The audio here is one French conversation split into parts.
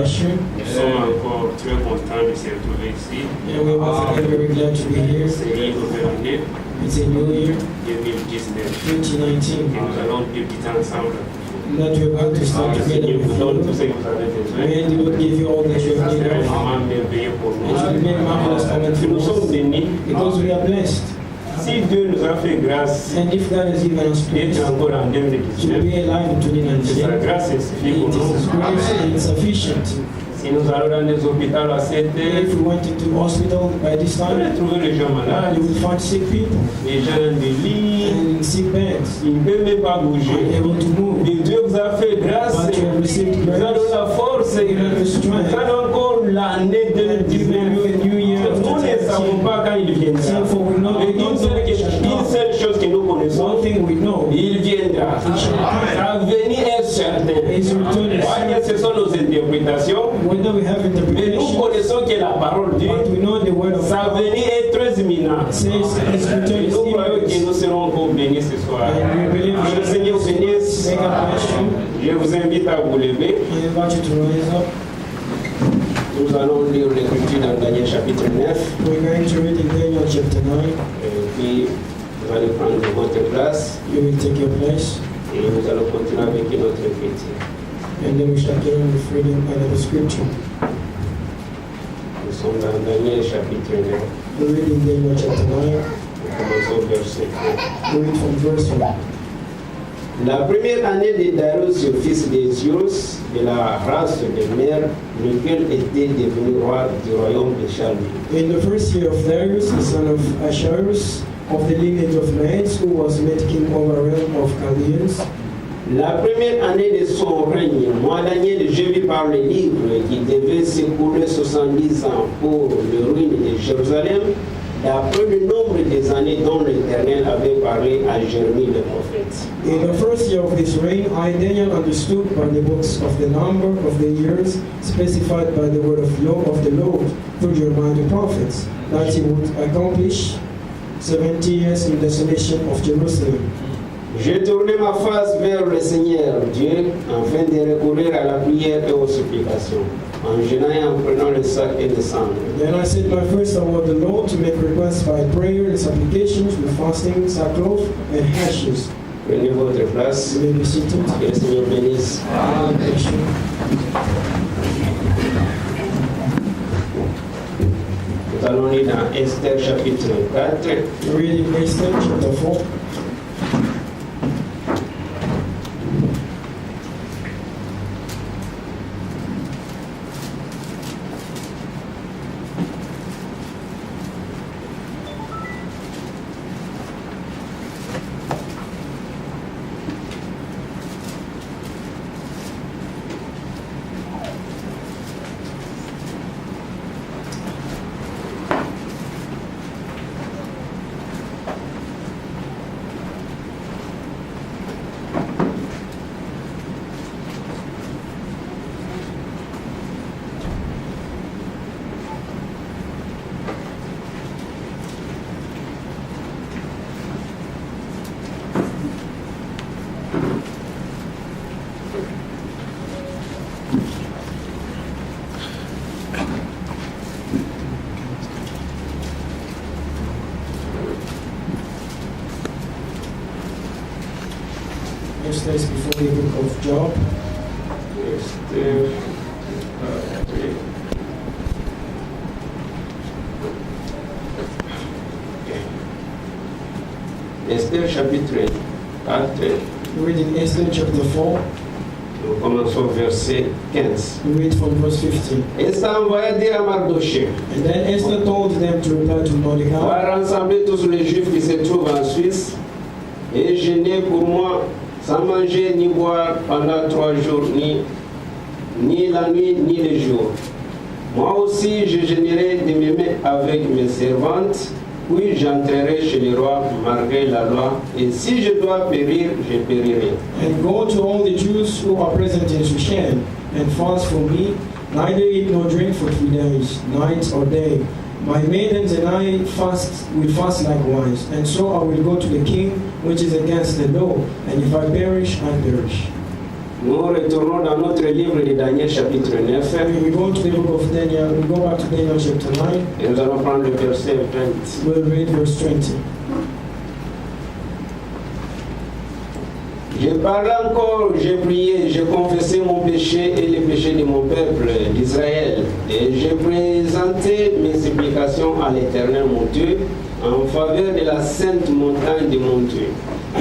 question. Nous sommes encore très contents de se retrouver ici. And we're once again very glad to be here. C'est une nouvelle année It's a new year, 2019 2019, et nous allons débuter ensemble. that we're going to start Le together Seigneur vous with donne tout ce you. que vous avez besoin. May the Lord give you all that you Ça have need serait of. vraiment merveilleux pour It will nous. be marvelous coming Si nous to sommes us bénis, because we are blessed. si Dieu nous a fait grâce And if God has given us grace d'être encore en to 2019, be alive in c'est sa 2019, grâce est suffisante it pour is His nous. grace and it's sufficient. Si nous allons dans les hôpitaux à 7 heures, If we went into hospital by this on va time, trouver les gens malades, you will find sick people les gens dans des lits, and in sick beds, ils ne peuvent même pas bouger. able to move. Mais Dieu vous a fait grâce, But you have received vous a donné grace, la force, vous a donné encore l'année and given 2019. you a new year of Nous ne savons pas quand il viendra. Therefore, we know Mais une seule chose que nous connaissons, one thing we know il viendra. Sa venue est certaine. is return is Voyez, ce sont nos interprétations. whether we have Mais nous interpretation, connaissons que la parole dit, but we know the word of sa God venue est très imminente. says his return Et is nous croyons que imminent. nous serons encore bénis ce soir. And we believe Que le we Seigneur vous bénisse. May God bless you. Je vous invite à vous lever. I invite you to rise up. Nous allons lire l'écriture dans Daniel chapitre 9. We're going to read in Daniel chapter 9. Et puis, vous allez prendre votre place. You will take your place. Et nous allons continuer avec notre écriture. And then we shall carry on with reading another scripture. Nous sommes dans Daniel chapitre 9. We read in Daniel chapter 9. Nous commençons au verset 1. We read from verse 1. La première année de Darius, fils de Cyrus, de la race des mères, lequel était devenu roi du royaume de Chaldée. In the first year of Darius, the son of Ahasuerus, of the lineage of Medes, who was made king over a realm of Chaldeans, La première année de son règne, moi Daniel, je vis par le livre qui devait s'écouler 70 ans pour le ruine de Jérusalem, d'après le nombre des années dont l'Éternel avait parlé à Jérémie le prophète. in the first year of his reign, I, Daniel, understood by the books of the number of the years specified by the word of the Lord through Jeremiah the prophets, that he would accomplish 70 years in desolation of Jerusalem. J'ai tourné ma face vers le Seigneur Dieu afin de recourir à la prière et aux supplications, en jeûnant et en prenant le sac et le sang. Then I set my face toward the Lord to make requests by prayer and supplications with fasting, sackcloth, and ashes. Prenez votre place. You may be seated. Que le Seigneur bénisse. God bless you. Nous allons lire dans Esther chapitre 4. We're reading Esther chapter 4. Esther is before the book of Job. Esther. Esther chapitre 4. We read in Esther chapter 4. Nous commençons au verset 15. We read from verse 15. Esther envoya dire à Mardochée, And then Esther told them to reply to Mordecai, va rassembler tous les Juifs qui se trouvent en Suisse et jeûner pour moi sans manger ni boire pendant 3 jours, ni la nuit ni le jour. Moi aussi je jeûnerai de mes mains avec mes servantes, puis j'entrerai chez le roi malgré la loi, et si je dois périr, je périrai. and go to all the Jews who are present in Shushan, and fast for me, neither eat nor drink for 3 days, night or day. My maidens and I will fast likewise, and so I will go to the king, which is against the law, and if I perish, I perish. Nous retournons dans notre livre de Daniel chapitre 9 And we go to the book of Daniel, we go back to Daniel chapter 9, et nous allons prendre le verset 20. we'll read verse 20. J'ai parlé encore, j'ai prié, j'ai confessé mon péché et les péchés de mon peuple d'Israël. Et j'ai présenté mes supplications à l'Éternel mon Dieu en faveur de la sainte montagne de mon Dieu.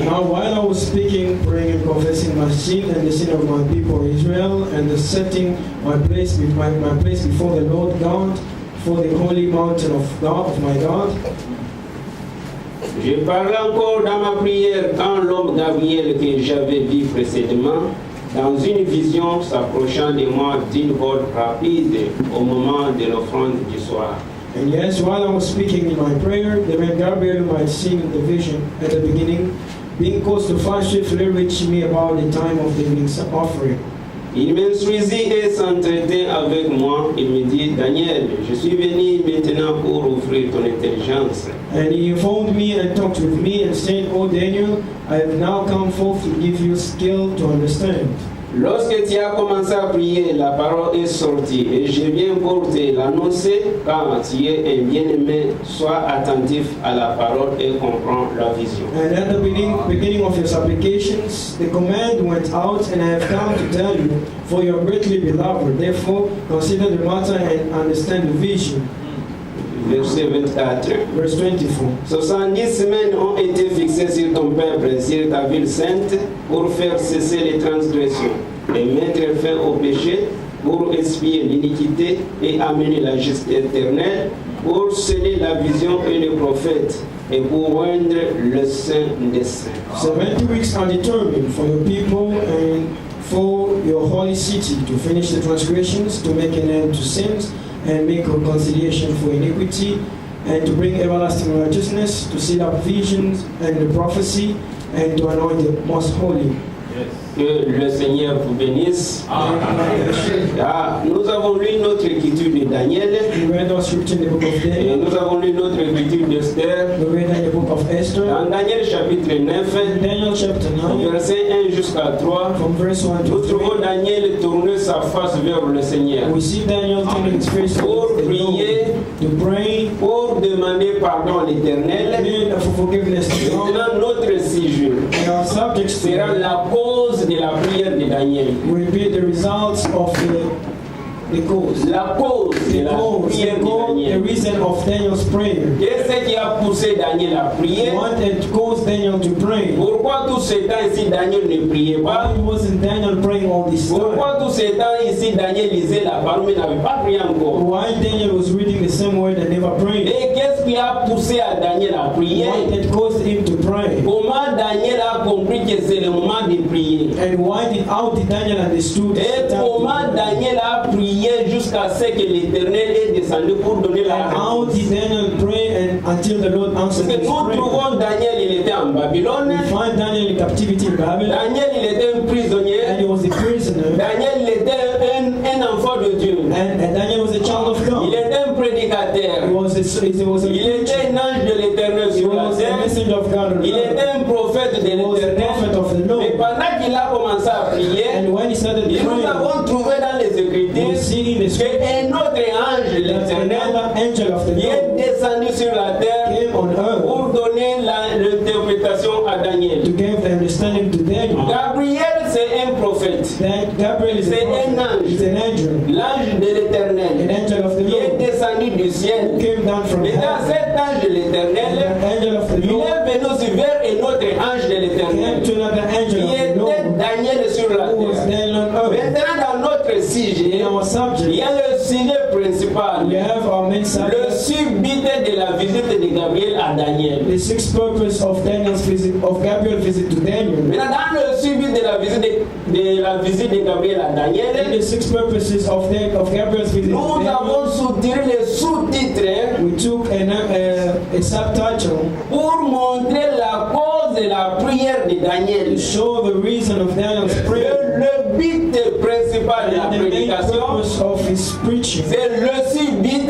Now while I was speaking, praying and confessing my sin and the sin of my people Israel, and the setting my place before the Lord God, for the holy mountain of God, of my God, J'ai parlé encore dans ma prière quand l'homme Gabriel que j'avais vu précédemment, dans une vision s'approchant de moi d'une voix rapide au moment de l'offrande du soir. and yes, while I was speaking in my prayer, the man Gabriel whom I had seen in the vision at the beginning, being caused to fly swiftly, reached me about the time of the evening offering. Il m'instruisit et s'entretint avec moi. Il me dit, Daniel, je suis venu maintenant pour offrir ton intelligence. And he informed me and talked with me and said, "O Daniel, I have now come forth to give you skill to understand." Lorsque tu as commencé à prier, la parole est sortie et je viens pour te l'annoncer. Quand tu es un bien-aimé, sois attentif à la parole et comprends la vision. And at the beginning of your supplications, the command went out, and I have come to tell you, for you are greatly beloved. Therefore, consider the matter and understand the vision. Verset 24. Verse 24. 70 semaines ont été fixées sur ton peuple, sur ta ville sainte, pour faire cesser les transgressions, et mettre fin au péché, pour expier l'iniquité et amener la justice éternelle, pour sceller la vision et le prophète, et pour rendre le saint des saints. 70 weeks are determined for your people and for your holy city to finish the transgressions, to make an end to sins, and make reconciliation for iniquity, and to bring everlasting righteousness, to seal up visions and the prophecy, and to anoint the most holy. Que le Seigneur vous bénisse. Ah, nous avons lu notre écriture de Daniel We read our scripture in the book of et Daniel. nous avons lu notre écriture d'Esther. We read in the book of Esther. Dans Daniel chapitre 9, In Daniel chapter 9, verset 1 jusqu'à 3, from verse 1 nous to trouvons Daniel tourner sa face vers le 3, Seigneur we see Daniel turning his face pour towards the prier, Lord, to pray, pour demander pardon à l'Éternel. and for forgiveness to God. Maintenant, notre sujet And our subjects sera today la cause de la prière de Daniel. will be the results of the cause. La cause de la prière de The Daniel. reason of Daniel's prayer. Qu'est-ce qui a poussé Daniel à prier? What had caused Daniel to pray? Pourquoi tout ce temps ici Daniel ne priait pas? Why wasn't Daniel praying all this time? Pourquoi tout ce temps ici Daniel lisait la parole mais n'avait pas prié encore? Why Daniel was reading the same word and never prayed? Et qu'est-ce qui a poussé à Daniel à prier? What had caused him to pray? Comment Daniel a compris que c'est le moment de prier? And how did Daniel understood? Et comment Daniel a prié jusqu'à ce que l'Éternel est descendu pour donner la And how réponse? did Daniel pray and until the Lord Parce answered que his nous prayer? trouvons Daniel, il était en Babylone. We find Daniel in captivity in Babylon, Daniel, il était un and prisonnier. he was a prisoner, Daniel, il était un enfant de Dieu. and Daniel was a child of Il God. était un prédicateur. He was a Il était un ange de l'Éternel He sur la was a terre. messenger of God on Il earth. était un prophète de He was a prophet l'Éternel. of the Mais Lord. pendant qu'il a commencé à prier, And when he started nous praying, avons trouvé dans les we Écritures see in the scripture qu'un autre ange de that l'Éternel another angel of the qui est Lord descendu sur la terre came on earth pour donner l'interprétation à to Daniel. give the understanding to Daniel. Gabriel, c'est un prophète, That Gabriel is a C'est un prophet. ange. He's an angel, l'ange de an l'Éternel, angel of the qui est Lord, descendu du who ciel. came down from Mais dans heaven. cet ange de And l'Éternel, that angel of the il Lord est venu aussi vers un autre ange de came l'Éternel, to another angel qui of the était Lord, Daniel sur la who was terre. Daniel on earth. Maintenant, dans notre sujet, In our il subject, y a le sujet principal, we have our main le subject, subit de la visite de Gabriel à Daniel. the sixth purpose of Daniel's visit, of Gabriel's visit to Daniel. Maintenant, dans le subit de la visite de Gabriel à In Daniel, the six purposes of Gabriel's visit to nous Daniel, avons soutiré le sous-titre we took a subtitle pour montrer la cause de la prière de Daniel. to show the reason of Daniel's prayer. Le but principal de la And the main prédication, purpose of his preaching. c'est le subit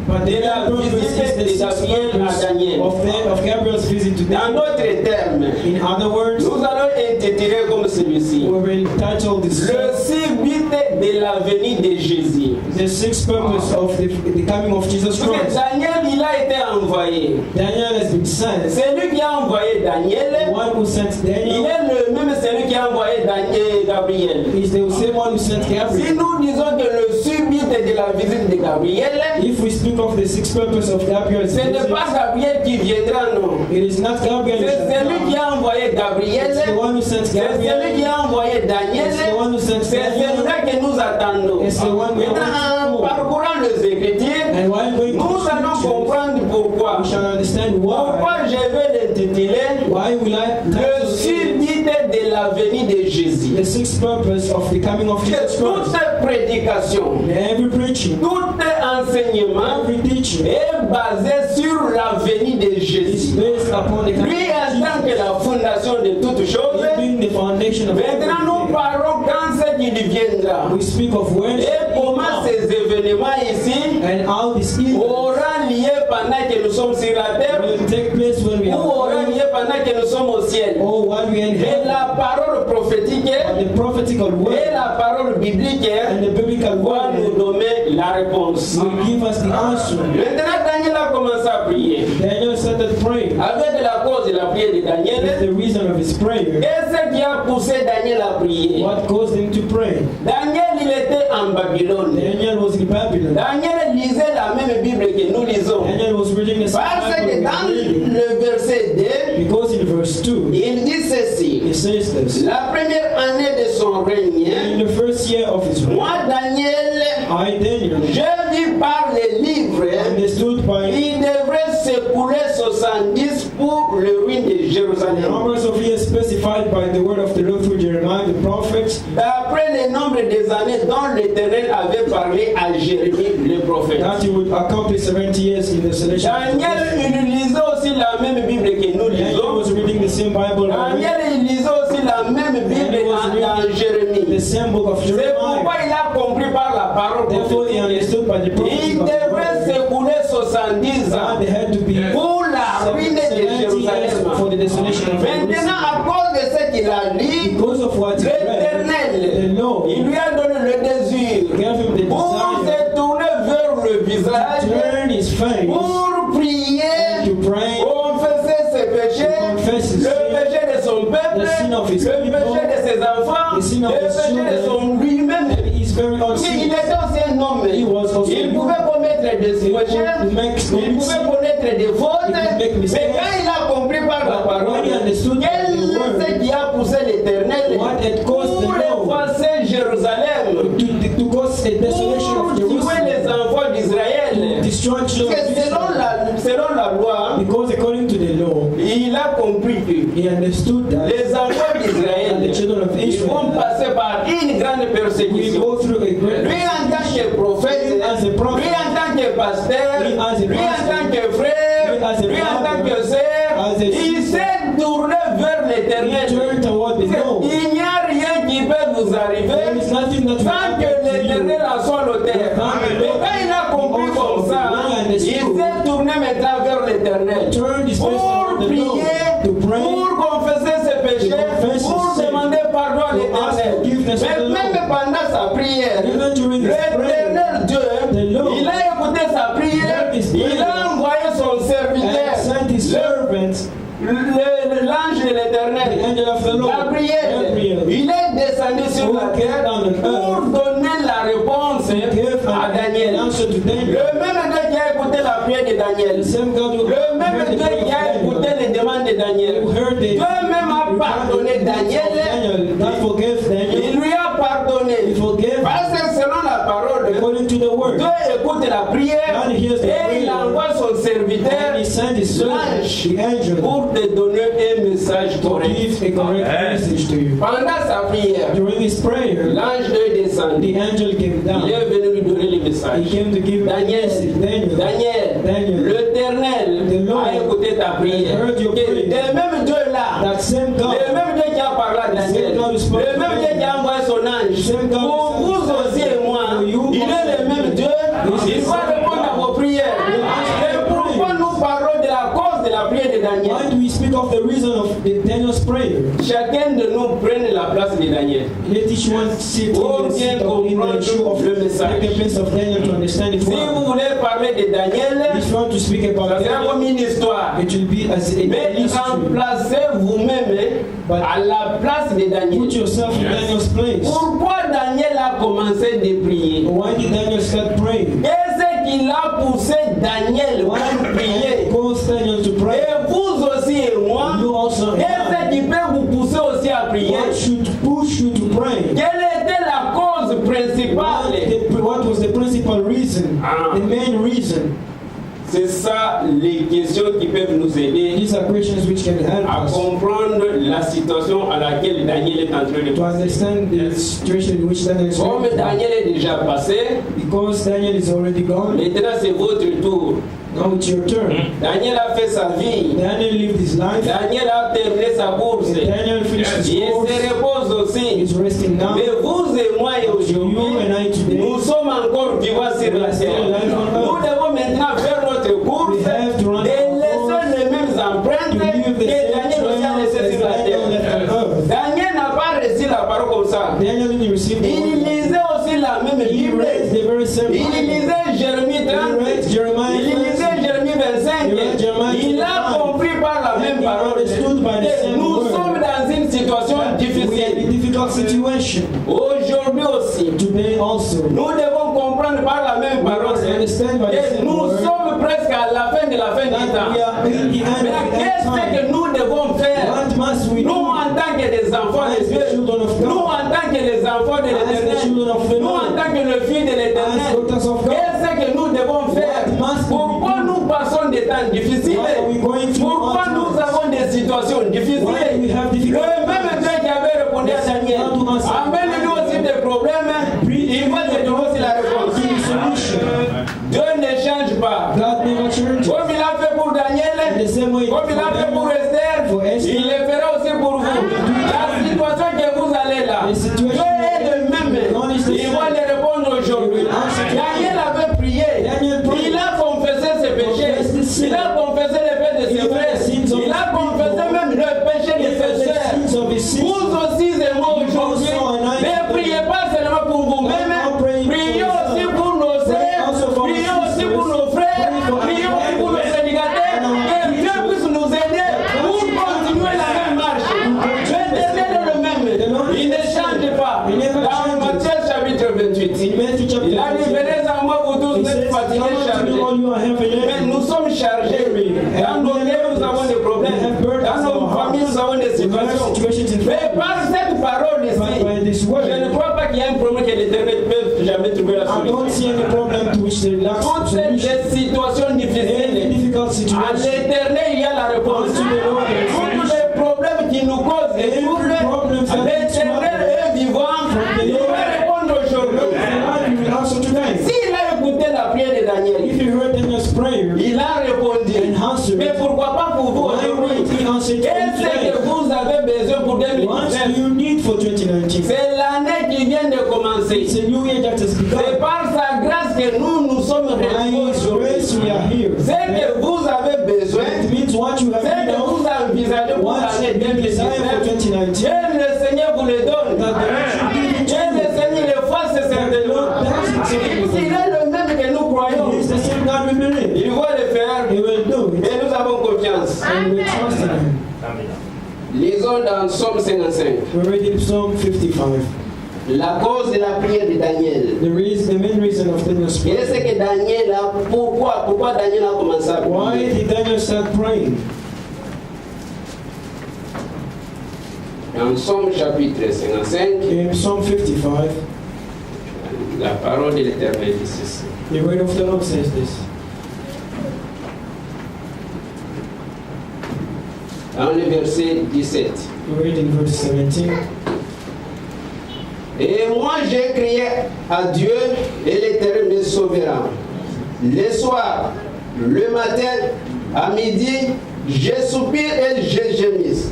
But the de la main purpose is the visite de sixth Gabriel à purpose Daniel. of Gabriel's visit to Dans Daniel. d'autres termes, In other words, nous allons intituler comme celui-ci. We will title this Le subit de la venue de Jésus. the sixth purpose of the coming of Jesus Parce que Christ. Daniel, il a été envoyé. Daniel has been sent. C'est lui qui a envoyé The Daniel. one who sent Il Daniel est le même celui qui a envoyé Gabriel. is the same one who sent Si Gabriel. nous disons que le subit de la visite de Gabriel, If we speak of the sixth purpose of Gabriel's ce n'est visit, pas Gabriel qui viendra, non. it is not Gabriel. who C'est shall celui come. qui a envoyé Gabriel. It's the one who sent C'est celui qui Gabriel. a envoyé Daniel. It's the one who sent C'est Daniel. celui-là que nous attendons. It's the one we are Maintenant, en waiting for. parcourant les Écritures, And while going nous to allons scriptures, comprendre pourquoi. we shall understand why. Pourquoi je vais l'intituler Why will I le title it subit de la venue de Jésus. the sixth purpose of the coming of Que Jesus toute Christ? prédication, Every preaching, tout enseignement every teaching est basé sur la venue de is Jésus. based upon the coming Lui en of tant que la fondation de toutes Jesus. choses. He being the foundation of Maintenant nous everything. parlons quand c'est qu'il viendra. We speak of when Et comment ces événements ici and how this evil auront lieu pendant que nous sommes sur la terre will take place when we ou auront are lieu pendant que nous sommes au ciel. or while we are in Et heaven. la parole prophétique The prophetical et word la parole biblique and the biblical va nous word donner la réponse. will give us the answer. Maintenant, Daniel a commencé à prier. Daniel started praying. Avec la cause de la prière de That's Daniel, the reason of his prayer. qu'est-ce qui a poussé Daniel à prier? What caused him to pray? Daniel, il était en Babylone. Daniel was in Babylon. Daniel lisait la même Bible que nous lisons. Daniel was reading the same Parce que Bible dans we are reading. le verset 2, Because in verse 2, il dit ceci. it says this. La première année de son règne, In the first year of his reign, moi, Daniel, I, Daniel, je vis par les livres, understood by il devrait s'écouler 70 pour le ruine de the Jérusalem. numbers of years specified by the word of the Lord through Jeremiah the prophet, D'après le nombre des années dont l'Éternel avait parlé à Jérémie le prophète. that he would accomplish 70 years in the selection. Daniel, il lisait aussi la même Bible que nous Daniel lisons. was reading the same Bible, Daniel, il lisait aussi la même Bible dans Jérémie. the same book of C'est pourquoi Jeremiah. il a compris par la parole Therefore, he prophétique. understood by the Il prophecy of devrait the word s'écouler 70 that ans they had to be pour la ruine de 70 years for the Jérusalem. desolation of Maintenant, Jerusalem. à cause de ce qu'il a lu, Because of what he read, l'Éternel, the Lord il lui a donné le désir gave him the pour desire se tourner vers le to visage, turn his face pour prier, to pray, confesser ses péchés, confess his le sin, péché de son peuple, the sin of his le people, péché de ses enfants, the sin of le his péché de children. son lui-même. He's very Oui, il unseen. était aussi un homme. He was also Il a pouvait human. commettre des péchés, could make il pouvait connaître des fautes, He could make mais mistakes. quand il a compris par la But parole, when he understood quel the word, est ce qui a poussé l'Éternel what had caused the pour Lord effacer Jérusalem, to cause a desolation pour of tuer les Jerusalem, enfants d'Israël. destruction of Parce que Israel. selon la loi, Because according to the law, il a compris que he understood that les enfants d'Israël and the children of ils vont Israel passer par une grande will persécution. go through a great Lui en tant que prophète, Lui as a prophet. lui en tant que pasteur, Lui as a lui en pastor. tant que frère, Lui as a lui en tant brother. que sœur, As a il sister. s'est tourné vers He l'Éternel. turned toward the Lord. Il n'y a rien qui peut vous There arriver is nothing that will sans que happen to l'Éternel you. en soit l'auteur. Mais quand il a compris comme ça, il s'est tourné maintenant vers l'Éternel Turned his face pour toward the Lord prier, to pray, pour confesser ses péchés, confess his pour sin, demander pardon à to ask l'Éternel. forgiveness of the Mais Lord. même pendant sa prière, Even during his prayer, l'Éternel Dieu, the Lord il a écouté sa prière, heard his il prayer a envoyé son serviteur, and sent his servant, l'ange de the l'Éternel, angel of the Lord, Gabriel, Gabriel, il est descendu sur la who came terre down on pour earth, donner la réponse gave à an Daniel. answer to Daniel. Le même Dieu qui a écouté la prière de Daniel, The same God who le même heard the Dieu prayer qui a of écouté Daniel, les demandes de Daniel, who heard the Dieu même a pardonné Daniel, God forgave il Daniel, lui a pardonné. he forgave Parce que selon la parole, according to the word. Dieu écoute la prière God hears the et il prayer. envoie son serviteur And he sent his servant, the angel, pour te donner un message to correct. give a correct message to you. Pendant sa prière, During his prayer, l'ange est descendu. the angel came Il down. est venu lui donner le He message. came to give him a Daniel, message. Daniel, Daniel, l'Éternel The Lord a écouté ta prière. heard your Et prayer. le même Dieu là, that same God, le même Dieu qui a parlé à Daniel, same God who spoke le to même Dieu Daniel, qui a envoyé son ange, same God pour who vous sent aussi et moi, for you il est le même Dieu, il va répondre à vos prières. Et pourquoi nous parlons de la cause de la prière de why Daniel? do we speak of the reason of Daniel's prayer. Chacun de nous prenne la place de Daniel. Let each one sit Pour in bien the shoe comprendre of le take the message. place of Daniel to understand it Si well. vous voulez parler de Daniel, If you want to speak about ça sera comme Daniel, une histoire. it will be as a Mais history. remplacez vous-même à la place de Put Daniel. yourself in Daniel's place. Pourquoi Daniel a commencé de prier? Why did Daniel start praying? Qu'est-ce qui a poussé Daniel Why à prier? caused Daniel to pray? Et vous aussi et moi, You also and qu'est-ce qui peut vous pousser aussi à prier? what should push you to pray? Quelle était la cause principale? What was the principal reason? The main reason? C'est ça les questions qui peuvent nous aider These are questions which can help à us comprendre la situation à laquelle Daniel est en train de to passer. understand the situation in which Daniel is Comme going. Daniel est déjà passé, Because Daniel is already gone, maintenant c'est votre tour. now it's your turn. Daniel a fait sa vie. Daniel lived his life. Daniel a terminé sa course. Daniel finished his Il course. se repose aussi. He's resting now. Mais vous et moi et aujourd'hui, You and I today, nous sommes encore vivants sur la terre. Nous devons maintenant faire notre course we have to run et our laisser course, les mêmes empreintes to que leave the Daniel aussi a same laissées trails sur as la Daniel left terre. on earth. Daniel n'a pas reçu la parole comme ça. Daniel didn't receive the Il word. lisait aussi la même He Bible. read the very same Il Bible. lisait Jérémie He 30. read Jeremiah Il 30. lisait Jérémie 25. He read Jeremiah Il a 25. compris par la même And he parole. understood by the Et same nous word. sommes dans une situation We are in a difficile. difficult situation. Aujourd'hui aussi, Today also, nous devons comprendre par la même parole must understand by the que same nous word sommes presque à la fin de la fin du that we temps. are in the end Mais of that qu'est-ce time. que nous devons faire? What must we Nous, do en tant que des enfants de as the Dieu, children of nous, God, en tant que des enfants de as the l'éternel, children of the nous, en Lord, tant que le fils de as l'éternel, daughters of God? qu'est-ce que nous devons faire? What must we Pourquoi do? nous passons des temps difficiles? Why are we going through Pourquoi hard nous times? avons des situations difficiles? Why do we have Le difficult même Dieu qui avait répondu à Daniel, amène-nous aussi des problèmes, il va te donner aussi la réponse. Dieu ne change pas. God never changes. Comme il a fait pour Daniel, The same way comme il a fait pour Esther, For Esther. il le fera aussi pour vous. La situation que vous allez là, The situation Dieu est le même. God is the Il va same. le répondre aujourd'hui. He will answer to Daniel avait prié. Daniel prayed. Il a confessé ses péchés. Confessed his sin. Il a confessé les péchés de ses Even frères. the sins of Il a his confessé people. même le péché de Even ses the sœurs. sins of his sisters. Vous aussi et moi aujourd'hui, also and I ne today. priez pas seulement pour vous-même, Not praying for priez yourself. aussi pour nos Pray sœurs, also for priez our aussi sisters. pour nos frères, Pray for our priez aussi pour nos brothers. prédicateurs, And our que Dieu teachers. puisse nous aider pour continuer la même marche. L'éternel est le même, il ne change pas. He never Dans changes. Matthieu chapitre 28, In Matthew chapter il a dit, 28, venez à moi vous tous, he vous êtes says, fatigués, "Come unto me, chargés. all you are heavy Mais laden." nous sommes chargés. Dans nos cœurs, nous avons des problèmes. Dans nos familles, nous avons des situations. Mais par cette parole ici, By this word, je ne crois pas qu'il y ait un problème que l'Éternel ne peut jamais trouver la I solution. don't see any problem to which there lacks Toutes solution. ces situations Any difficiles, difficult à situation, l'Éternel, il y a la réponse. Unto the Lord there is Tous les problèmes qui nous causent des Every troubles, problem that l'Éternel est vivant. the Il Lord. va répondre aujourd'hui. the Lord will answer today. S'il a écouté la prière de Daniel, If you heard Daniel's prayer il a répondu. and answered, Mais pourquoi pas pour vous why aujourd'hui? won't he answer to you Qu'est-ce today? que vous avez besoin pour What 2019? do you need for 2019? C'est l'année qui vient de commencer. It's a new year that has C'est begun. par sa grâce que nous sommes By réunis His aujourd'hui. grace we are here. Ce que vous avez besoin, It means what you have ce need que of, vous envisagez pour what l'année you desire for 2019, 2019. que le Seigneur vous le donne. That the Lord should give it to Que le you. Seigneur le fasse certainement. That's it. S'il est le même que nous croyons, He is the same God we believe. il va le faire He will do it. et nous avons confiance. And we trust in Him. Lisons dans Psaume 55. We read in Psalm 55. La cause de la prière de Daniel. The main reason of Daniel's prayer. Qu'est-ce que Daniel a, pourquoi Daniel a commencé à Why prier? did Daniel start praying? Dans Psaume chapitre 55, In Psalm 55, la parole de l'Éternel dit ceci. the word of the Lord says this. Dans le verset 17. We read in verse 17. Et moi j'ai crié à Dieu et l'Éternel me sauvera. Le soir, le matin, à midi, je soupire et je gémisse.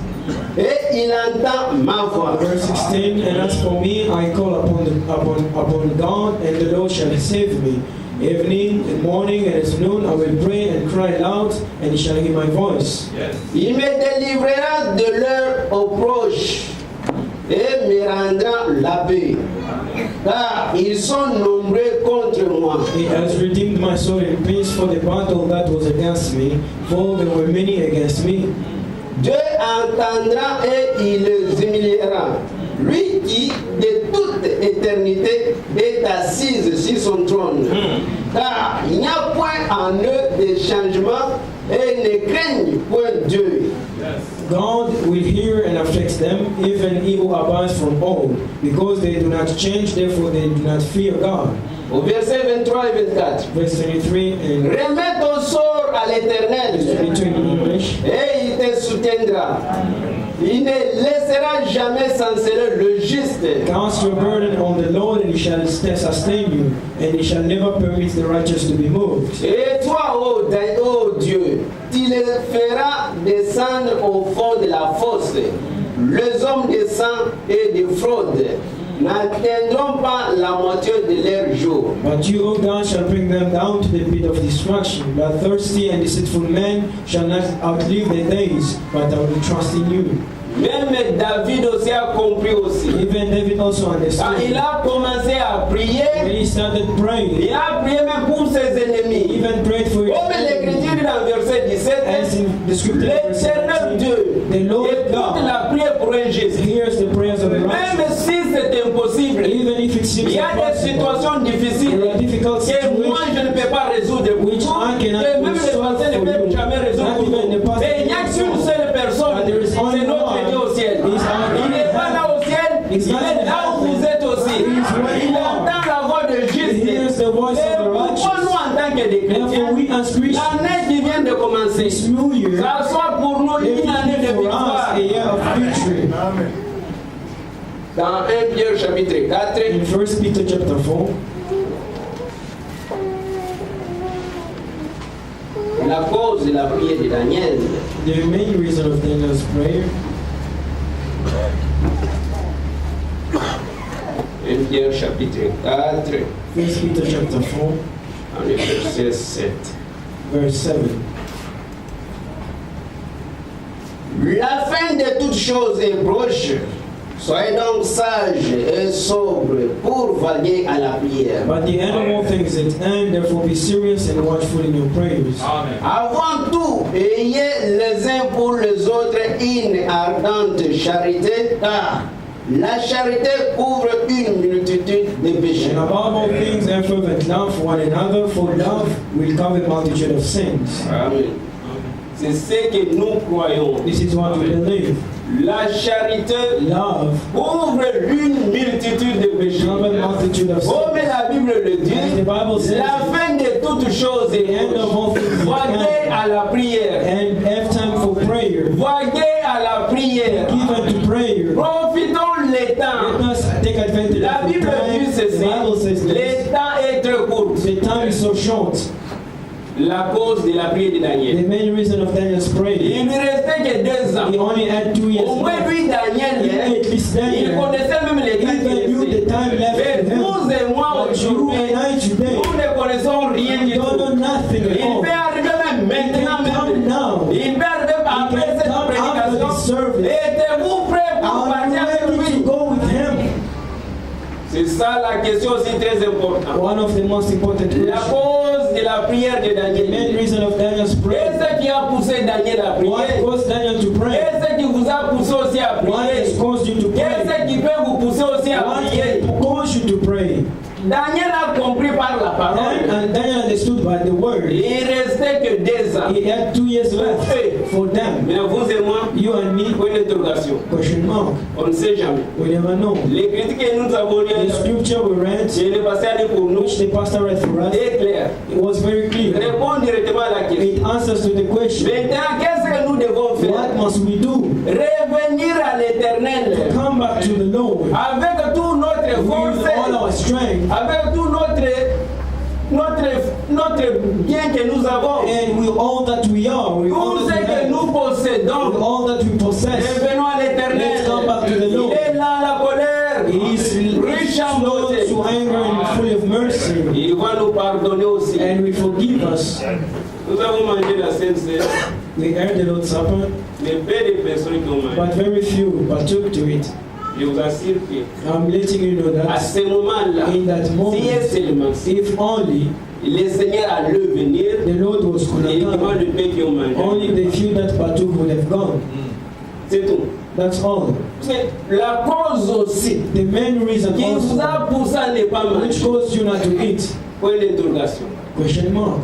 Et il entend ma voix. Verse 16, and as for me, I call upon God, and the Lord shall save me. Evening and morning and at noon I will pray and cry loud, and he shall hear my voice. Il me délivrera de leurs reproches et me rendra la paix. Car ils sont nombreux contre moi. He has redeemed my soul in peace for the battle that was against me, for there were many against me. Dieu entendra et il les humiliera. Lui qui, de toute éternité, est assise sur son trône. Car il n'y a point en eux de changement et ne craignent point Dieu. God will hear and afflict them, even evil abides from old, because they do not change, therefore they do not fear God. Au verset 23 et 24. Verse 23 and Remets ton sort à l'Éternel 22 in English. et il te soutiendra. Il ne laissera jamais chanceler le juste. Cast your burden on the Lord, and he shall sustain you, and he shall never permit the righteous to be moved. Et toi, ô Dieu, tu les feras descendre au fond de la fosse. Les hommes de sang et de fraude n'atteindront pas la moitié de leur jour. But you, O God, shall bring them down to the pit of destruction. But thirsty and deceitful men shall not outlive their days, but I will trust in you. Même David aussi a compris aussi. Even David also Quand understood. il a commencé à prier, When he started praying, il a prié même pour ses he ennemis. even prayed for his Comme l'Écriture dit dans verset 17, as in the scripture, verse l'Éternel 17, Dieu the Lord écoute God la prière pour un juste. hears the prayers of the Même righteous. si c'est impossible, Even if it seems il y a des impossible, situations difficiles there are difficult que moi je ne situations peux pas résoudre pour which vous, I que cannot même les solve pensées ne for peuvent you. jamais résoudre Not pour even the vous. past Mais il n'y a qu'une seule personne, But there is only c'est notre one. Dieu au ciel. He is our Il n'est pas là au ciel, il He's not est in là où heaven. vous êtes aussi. He is where Il you are. entend la voix de He juste. hears the voice Et of the pourquoi righteous. nous en tant que des Therefore, chrétiens, we as Christians, l'année qui vient de commencer, this new year, ça soit pour nous let une année it de be for us victoire. a year of victory. Dans 1 Pierre chapitre 4, In 1 Peter chapter 4, la cause de la prière de Daniel. the main reason of Daniel's prayer, 1 Pierre chapitre 4, 1 Peter chapter 4, en verset 7. verse 7. La fin de toutes choses est proche. Soyez donc sages et sobres pour vaguer à la prière. But the end of all things is at hand, therefore be serious and watchful in your prayers. Avant tout, ayez les uns pour les autres une ardente charité, car la charité couvre une multitude de péchés. And above all things, have fervent love for one another, for love will cover a multitude of sins. Amen. C'est ce que nous croyons. This is what we believe. La charité Love couvre une multitude de péchés. cover a multitude of Comme sins. la Bible le As the dit, Bible says, la fin de toutes choses the est end of all proche. things is at Voyez hand, à la prière. and have time for prayer. Voyez à la prière. Given to prayer. Profitons le temps. Let us take advantage La of the Bible time. dit The Bible says ceci. this. Le temps est très court. The time is so short. La cause de la prière de The Daniel. main reason of Daniel's Il prayer, lui restait que 2 ans. he only had 2 years Au moins left. lui, Daniel, At least il Daniel, connaissait même les temps even knew qui the restaient. time left Mais for him. vous et moi But you aujourd'hui, and I today, nous ne connaissons rien du don't tout. know nothing Il at all. peut arriver même maintenant He can come même. now. Il peut arriver après can cette come after prédication. this service. Êtes-vous prêts pour Are you partir avec ready to lui? go with him? C'est ça la question aussi très importante. One of the most important La questions. cause de la prière de The Daniel. main reason of Daniel's prayer. Qu'est-ce qui a poussé Daniel à What prier? caused Daniel to pray? Qu'est-ce qui vous a poussé aussi à What has prier? caused you to Qu'est-ce pray? qui peut vous pousser aussi à What prier? caused you to pray? Daniel a compris par la parole. And Daniel understood by the word. Il restait que 2 ans. He had 2 years left for them. Mais vous et moi, You and me, point d'interrogation. question mark. On ne sait jamais. We never know. Les critiques que nous avons The lues, scripture we read, je l'ai passé à lire pour nous, which the pastor read for us, est clair. it was very clear. Répond directement à la question. It answers to the question. Maintenant, qu'est-ce que nous devons What faire? must we do? Revenir à l'éternel Come back to the Lord avec tout notre with all force, our strength avec tout notre bien que nous avons, and with all that we are, with all tout ce that we que have, nous with possédons. all that we possess. Revenons à l'éternel. Let's come back to the Il Lord. est là la colère, He is riche en slow beauté. to anger and full of mercy, il va nous pardonner aussi. and will forgive us. Nous avons mangé la Sainte Seine, We ate the Lord's Supper, mais peu de personnes qui ont mangé. but very few partook to it. Je vous assure que I'm letting you know à that ce moment-là, in that si et moment, seulement si if only le Seigneur allait venir, the Lord was et going to uniquement come, le peu qui ont mangé. only the few that partook would have gone. C'est tout. That's all. C'est la cause aussi The main reason qui vous also a poussé à ne pas which manger. caused you not to eat. Point d'interrogation. Question mark.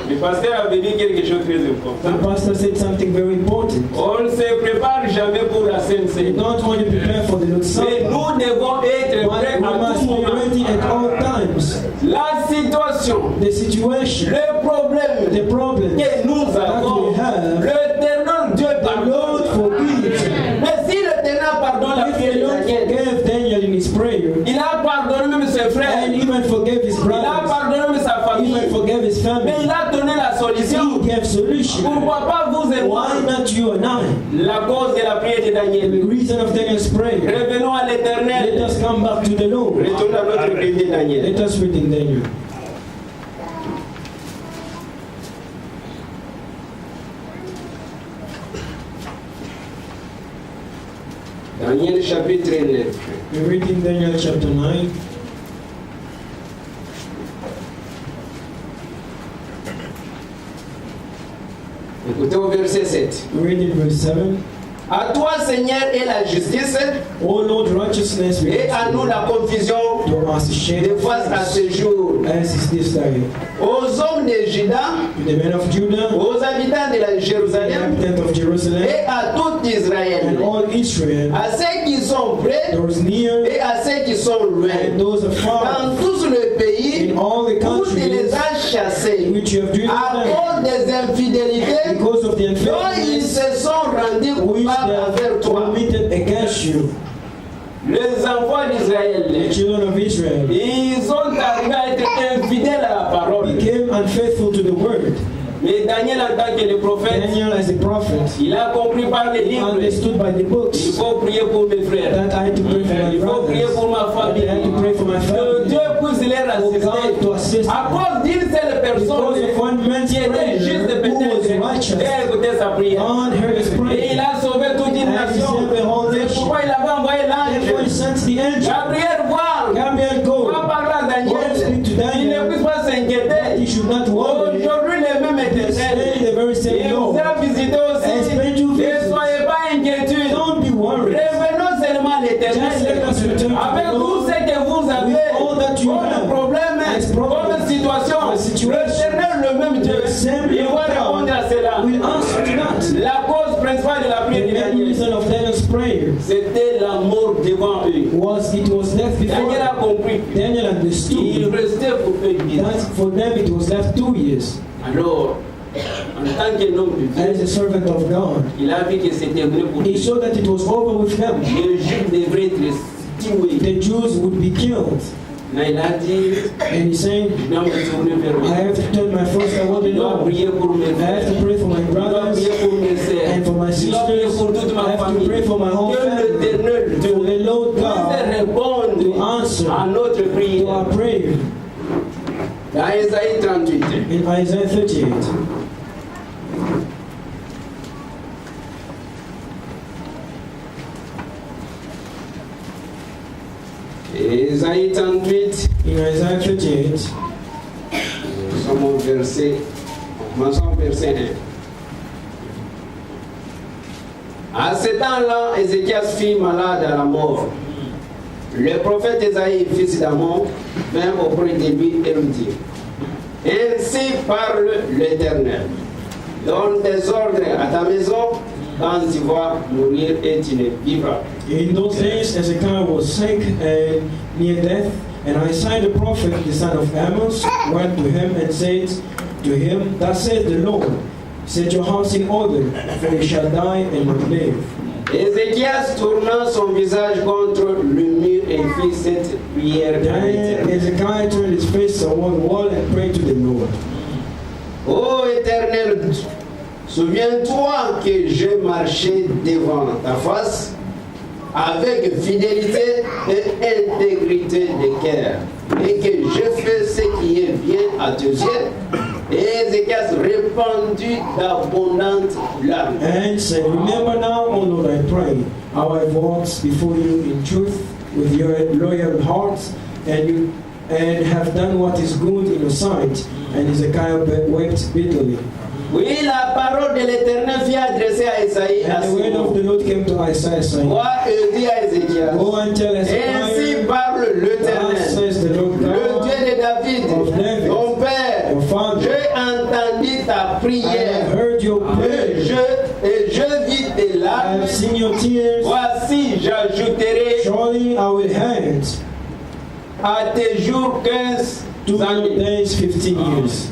Le pasteur avait dit quelque chose de très The important. pastor said something very important. On ne se prépare jamais pour la Sainte We Seine. don't only prepare for the Lord's Mais Supper, nous devons être but prêts we à must tout be moment. ready at all times. La situation, The situation, le problème the problem que nous avons, we have, l'éternel Dieu the Lord pardonne. forgives. Mais si l'éternel pardonne la If prière the de Lord Daniel, forgave Daniel in his prayer, il a pardonné même ses frères, and even forgave his il a brothers, pardonné même sa famille, even forgave his mais family, il a donné la solution. he gave solution. Pourquoi pas vous et moi? Why not you and I? La cause de la prière de The Daniel. reason of Daniel's prayer. Revenons à Let l'éternel. us come back to the Lord. Retournons à notre prière de Daniel. Let us read in Daniel. Daniel chapitre 9. We read in Daniel chapter 9. Écoutez au verset 7. We read in verse 7. À toi, Seigneur, est la justice, O Lord, righteousness et à nous la confusion to us de shame face à ce jour. as is this day. Aux hommes de Juda, To the men of Judah, aux habitants de la the Jérusalem, inhabitants of Jerusalem, et à tout Israël, and all Israel, à ceux qui sont près those near et à ceux qui sont and loin, those afar, dans tout le pays in all the où tu les countries as chassés which you have driven à them cause des infidélités because of the dont ils unfaithfulness se sont rendus which coupables they envers have toi. committed against you. Les enfants The d'Israël, children of Israel ils sont arrivés à être infidèles à la parole. became unfaithful to the word. Mais Daniel, en tant que le prophète, Daniel, as a prophet, il a compris par les livres. understood by the Il books faut prier pour mes frères. that I had to pray for my Il faut prier brothers, pour ma that famille. I had to pray for my Que family, Dieu puisse les for God assister. to assist À them. cause d'une seule Because personne of one man's qui était juste prayer who was peut-être righteous, et a écouté sa prière. God heard his Et il prayer. a sauvé toute une And he nation. saved the whole C'est nation. pourquoi il avait envoyé Therefore he l'ange. sent the angel. Gabriel, voir. Gabriel, go. Va parler à Go Daniel. speak to Il ne Daniel. puisse pas He s'inquiéter. should not worry. Aujourd'hui, les mêmes This day, éternels. the very same Il vous Lord. a visité aussi. And spend you Ne visits. soyez pas inquiétudes. Don't be worried. Revenons seulement à Just let l'éternel. us return to Avec the tout Lord. ce que vous avez With all that you comme have, problème, as comme problems, situation, as situation, l'éternel, le même Dieu, the same il va God répondre à cela. will answer to that. La cause principale de la The prière de main Daniel, reason of Daniel's prayer c'était la mort devant eux. was it was left Daniel a before. compris. Daniel Il understood restait pour faire bien. that for them it was left 2 years. Alors, en tant qu'homme de Dieu, As a servant of God, il a vu que c'était terminé pour he lui. saw that it was over with them. Les Juifs devraient être tués. The Jews would be killed. Là, il a dit, And he said, je dois me tourner vers I lui. have to tell my first I want Je to dois know. prier pour mes I have frères. to pray for my Je dois brothers prier pour mes sœurs. and for my Je dois prier sisters. pour toute I ma have to famille. pray for my whole Que family. l'éternel Dieu For the Lord puisse God répondre to answer à notre to prière. our prayer. Dans Isaïe 38, In Isaiah 38, Isaïe 38, in Isaiah 38, nous sommes au verset, commençons au verset 1. À ce temps-là, Ézéchias fut malade à la mort. Le prophète Isaïe, fils d'Amon, vint auprès de lui et lui dit: Ainsi parle l'Éternel. Donne des ordres à ta maison quand tu vas mourir et tu ne vivras. in those days Hezekiah was sick and near death, and Isaiah the prophet, the son of Amos, went to him and said to him, Thus says the Lord, set your house in order, for you shall die and not live. Ézéchias tourna son visage contre le mur et fit cette prière à Then l'Éternel. Hezekiah turned his face toward the wall and prayed to the Lord. Ô Éternel, souviens-toi que j'ai marché devant ta face avec fidélité et intégrité de cœur, et que je fais ce qui est bien à tes yeux. Et Ézéchias répandit d'abondantes larmes. And say, remember now, O Lord, I pray, how I walked before you in truth with your loyal hearts, and have done what is good in your sight. And Hezekiah wept bitterly. Oui, la parole de l'Éternel vient adresser à Isaïe. And the word of the Lord came to Isaiah saying, Toi, dit à Ézéchias, go and tell ainsi Hezekiah, parle thus l'Éternel, says the Lord le God, Dieu de David, of David, ton Père. your father. J'ai entendu ta I prière have heard your et prayer. je vis tes I larmes. have seen your tears. Voici, j'ajouterai Surely I will add à tes jours 15 to your années. days 15 years.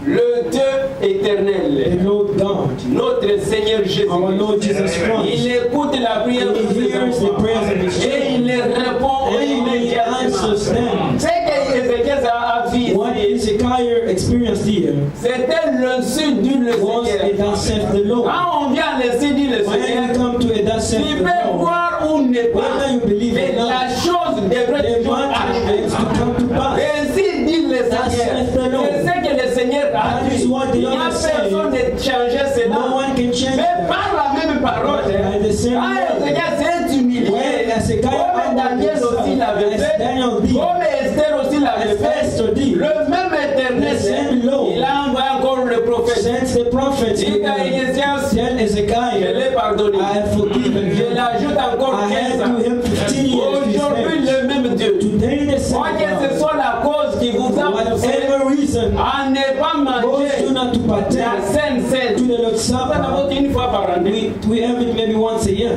Le Dieu éternel, The Lord God, notre Seigneur Jésus, our Lord Jesus il Christ, écoute la prière de He ses hears the enfants prayers of His et il children, les répond and He immédiatement. answers them. Ce que Ézéchias a vu What ici, Hezekiah experienced here c'était l'insu du le was a Seigneur. thus saith the Lord. Quand on vient à l'insu du le When you Seigneur, come to a thus saith tu the peux Lord, croire ou ne pas, whether you believe mais or la not, chose devrait the toujours matter arriver. is to come to pass. Ainsi dit le Seigneur. saith the Lord. C'est ce que le Seigneur a That is dit. what the Il n'y a Lord said. personne de changer cela. No one can change Mais that. par la même parole, By the same quand word. Ézéchias s'est humilié, When Hezekiah comme Daniel aussi l'avait as fait, Daniel did, comme Esther aussi l'avait as fait, Esther did, le même éternel, the same Lord il a envoyé encore le prophète. sends the prophet Dit à Ézéchias, tell je Hezekiah, l'ai pardonné. I have forgiven Je him. l'ajoute encore I 15 have ans. to him 15 years to his Aujourd'hui, age. le même Dieu. Today the same Quoi que ce God, soit la cause qui vous a poussé whatever reason, à ne pas those do manger not to la partake Sainte Seine. to the Lord's Ça Supper. n'avait une fois par année. We have it maybe once a year.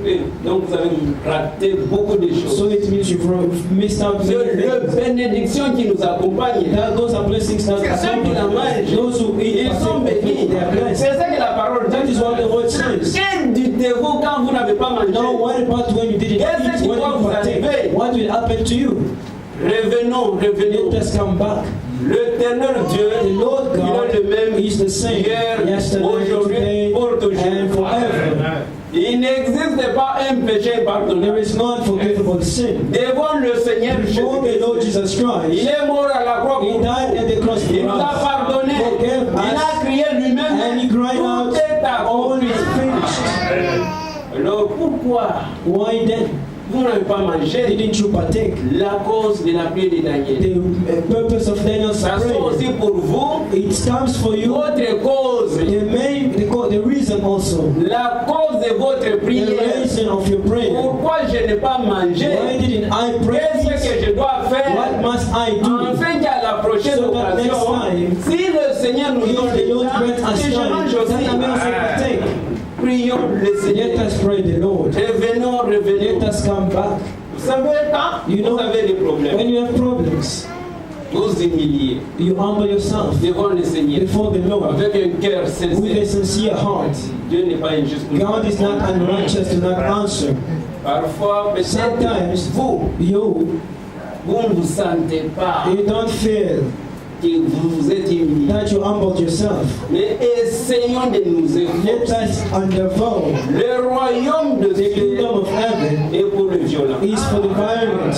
Et donc vous avez raté beaucoup de choses. So it means you've missed out C'est many les things. bénédictions qui nous accompagnent. Those are blessings that C'est ceux qui la mangent. those who eat Ils sont bénis. they are blessed. C'est ça que la parole That is what the word dit. says. Que dites-vous quand vous n'avez pas mangé? Now, what about when you didn't Qu'est-ce eat? qui When va you vous partake? arriver? What will happen to you? Revenons. Let us come back. L'éternel Dieu, The Lord il God est le même is the same hier, yesterday, aujourd'hui, today, pour toujours. and forever. Il n'existe pas un péché pardonné. There is no unforgivable sin. Devant le Seigneur Before the Lord Jésus, Jesus il Christ, est mort à la croix He pour nous. died at the cross Il for nous a us. pardonné. Forgive Il a us. crié lui-même. And He cried out, Tout est all accompli. is finished. Alors pourquoi Why then vous n'avez pas mangé? didn't you partake? La cause de la prière de Daniel. The purpose of Daniel's Ça soit aussi prayer, pour vous. it stands for you. Votre cause. The reason also, La cause de votre the prière. reason of your prayer. Pourquoi je n'ai pas mangé? Why didn't I Qu'est-ce pray? que je dois faire? What must I do? Afin qu'à la prochaine So that next occasion, time, si le Seigneur nous If donne the le Lord temps, grant us que je time, mange that I may also aussi. partake. Prions le Seigneur. Let us pray the Lord. Revenons. Let us come back. Vous savez, quand You know, vous avez des problèmes, when you have problems, vous humiliez you humble yourself devant le Seigneur before the Lord avec un cœur with sincère. a sincere heart. Dieu n'est pas injuste pour God is not unrighteous to not answer. Parfois, peut-être Sometimes vous ne vous sentez pas you don't feel que vous êtes humilié. that you humbled yourself. Mais essayons de nous Let efforcer. us undergo. Le royaume de The Dieu kingdom of heaven est pour le violent. is for the violent.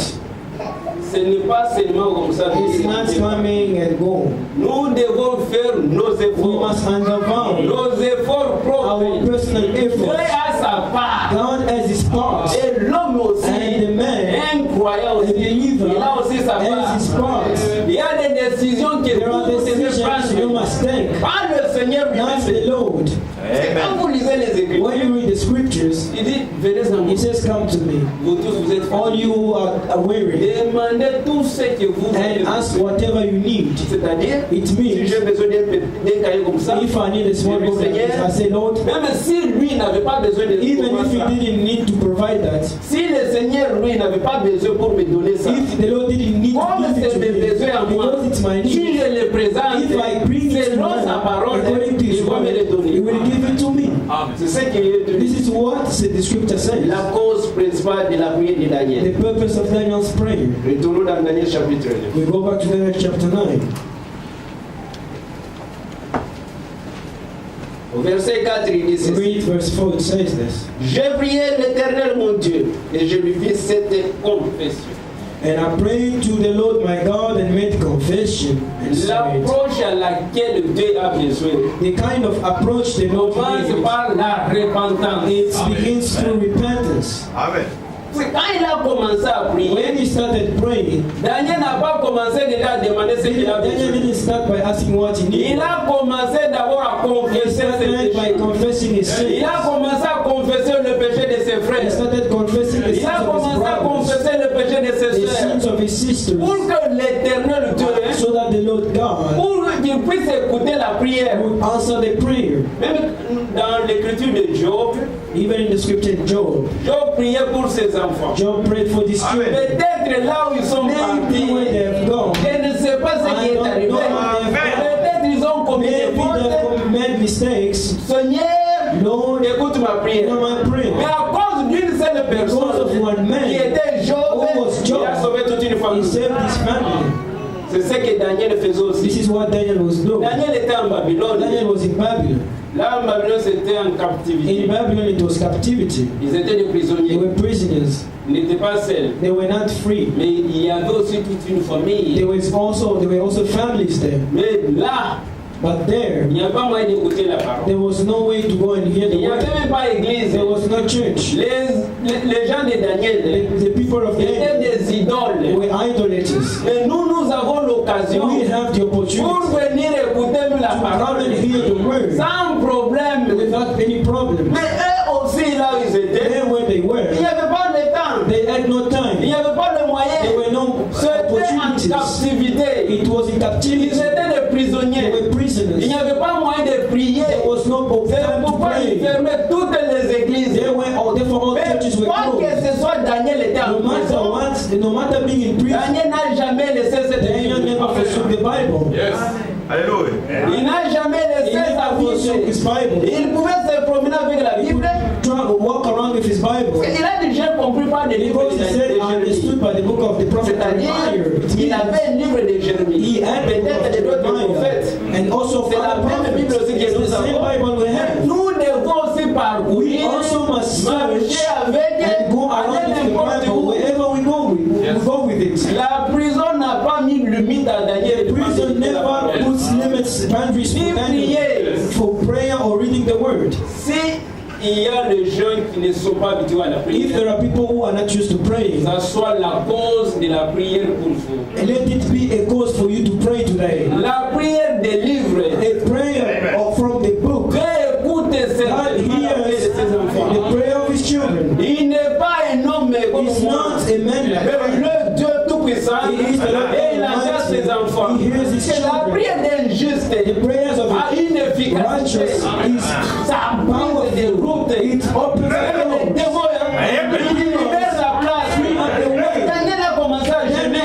Ce n'est pas seulement comme ça. It's not coming and go. Nous devons faire nos We efforts. must undergo Nos efforts our propres. personal Dieu efforts. a sa part. God has his part. Et l'homme aussi, And the man, un croyant a aussi, believer, il a aussi sa part. has his part. Il y a des décisions que There are vous devez decisions you prendre. must take. Par le Seigneur Not lui-même. the Lord. C'est quand vous lisez les Écritures, When you read the scriptures, il dit, venez à moi. it says, come to me. Vous tous, vous êtes All fatigués. you who are weary, Demandez tout ce que vous avez and ask whatever you need. C'est-à-dire, It si means, j'ai besoin d'un cahier comme ça, if I need a small book like this, I say, Lord, même si lui n'avait pas besoin de even comme if ça, he didn't need to provide that, si le Seigneur lui n'avait pas besoin pour me donner ça, if the Lord didn't need comme to give it c'est to mes me, besoins à moi, because it's my si need, je le présente, if I bring it to selon sa him, parole, according to il his va word, me le donner. he will give it to me. C'est ce qui est de This is what the scripture says. la cause principale de la prière de Daniel. The purpose of Daniel's prayer. Retournons dans Daniel chapitre 9. We go back to Daniel chapter 9. Au verset 4, il dit ceci. Read verse 4, it says this. J'ai prié l'Éternel mon Dieu et je lui fis cette confession. And I prayed to the Lord my God and made confession and said, L'approche à laquelle Dieu a besoin the kind of approach the Lord commence needs, par la repentance. it begins through repentance. Amen. C'est quand il a commencé à prier, When he started praying, Daniel n'a pas commencé déjà à demander ce qu'il a Daniel besoin. didn't start by asking what he Il needed. a commencé d'abord à He confesser ses started by péchés. confessing his Il sins. a commencé à confesser le péché de ses He frères. started confessing the Il sins a of his commencé à brothers, confesser le péché de ses the sœurs. sins of his sisters, Pour que l'Éternel Dieu, so that the Lord God pour qu'il puisse écouter la prière. would answer the prayer. Même dans l'écriture de Job, Even in the scripture in Job, Job priait pour ses enfants. Job prayed for his children. Peut-être là où ils sont partis, Maybe when they have gone, je ne sais pas ce qui est arrivé. Peut-être ils ont commis des maybe they fautes. have made mistakes. Seigneur, Lord, écoute ma prière. hear my prayer. Mais à cause d'une seule Because of personne one man, qui était Job, who was Job, il a sauvé toute une he famille. saved his family. C'est ce que Daniel faisait This aussi. is what Daniel was doing. Daniel était en Babylone. Daniel was in Babylon. Là, en Babylone, c'était en In captivité. Babylon, it was captivity. Ils étaient des They prisonniers. were prisoners. Ils n'étaient pas seuls. They were not free. Mais il y avait aussi toute une famille. There were also families there. Mais là, But there, il n'y a pas moyen d'écouter la parole. there was no way to go and hear Il the n'y avait word. même pas église. There was no church. Les gens de Daniel The people of étaient Daniel des idoles. were idolaters. Mais nous avons l'occasion We have the pour opportunity venir écouter la to come parole and hear the word sans problème. without any problem. Mais eux aussi, là où ils étaient, There where they il n'y were, avait pas le temps. they had no Il time. n'y avait pas le There moyen. were no C'était en opportunities. captivité. It was in Ils captivity. étaient des They prisonniers. were Il prisoners. n'y avait pas moyen de prier. There was no C'est time to pourquoi ils pray. fermaient toutes les églises. Therefore all Mais churches were quoi que closed. ce soit, Daniel était en No matter prison. what, no matter being in prison, Daniel n'a jamais laissé cette Daniel never forsook the Bible. Yes. Alléluia. Il n'a jamais He laissé sa never forsook Bible. his Bible. Il pouvait se promener avec la He Bible. would try to walk around with his Bible. Il a déjà compris par des livres Because he said, I understood by the book of the prophet C'est-à-dire, il Jeremiah. avait un livre de Jérémie. He had the book Peut-être of de d'autres Jeremiah. prophètes. And also C'est la other même Bible prophets. aussi que It's the nous same avons. Bible we have. Nous devons aussi We parcourir, also must marcher search avec and go around aller with the n'importe Bible où. wherever we go with it. La prison n'a pas mis limite à Daniel. de Prison parler de la never parole. puts limits, boundaries Ni for Daniel, prier. for prayer or reading the word. Si il y a des gens qui ne sont pas habitués à la If prière, there are people who are not used to praying, ça soit la cause de la prière pour vous. let it be a cause for you to pray today. La prière délivre. A prayer from the book. Dieu écoute God certainement la prière de ses hears enfants. the prayer of his children. Il n'est pas un homme comme He's moi. not a man like Mais le Dieu tout-puissant, He is the Lord et il engage ses enfants. He hears his C'est la children. prière d'un juste The prayers of a une efficacité. righteous is Ça brise des routes. it opens Le the démon, doors. il libère la place. Daniel a commencé à jeûner.